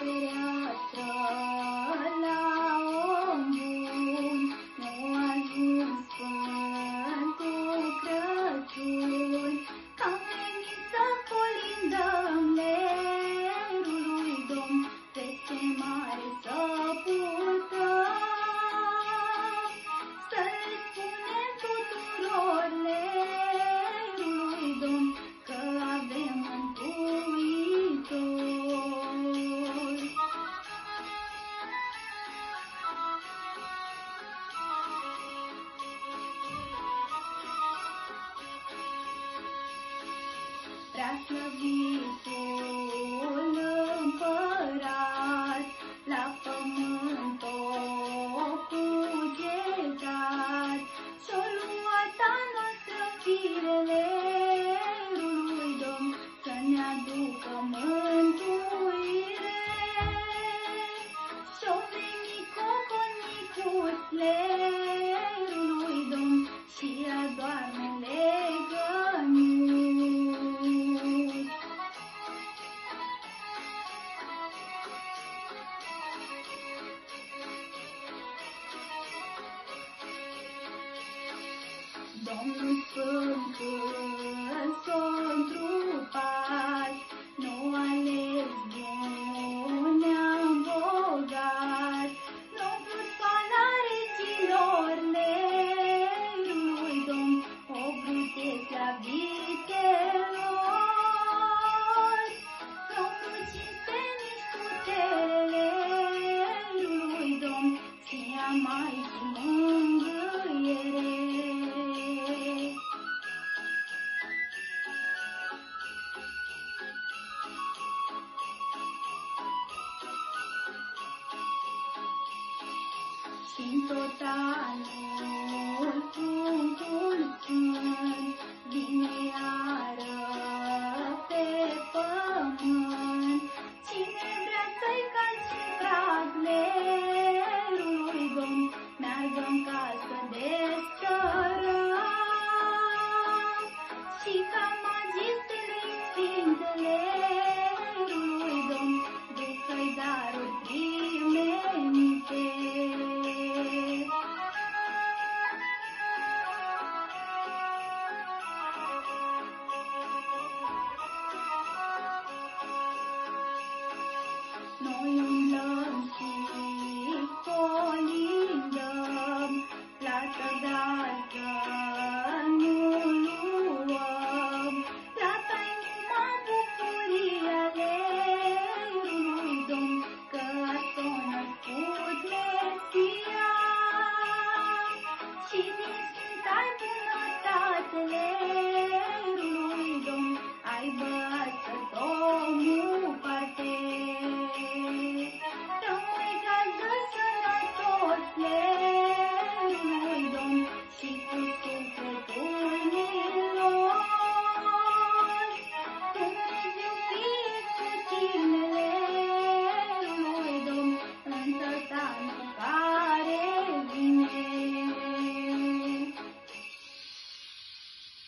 fereastră la om bun, nu a ajuns Sfântul Crăciun, că am venit să colindăm lerul lui Domn, peste mare să purtăm, să-i spunem tuturor lerul lui Domn, că avem Mântuitor. Preaslăvitul Împărat, la pământ o cugetat, și-o luat a noastră firele lui Domn, să ne aducă mântuire. Și-o venit coconicus lerul lui Domn, și adoarme legănut. Domnul Sfânt când s-a întrupat, nu ales bun, ne-am bogat, nu vrut pana regilor lerul lui Domn, o brutețea vitelor, nu vrut cinste nici putere lui Domn, și a Maicii mângâiere. Și-n tot anul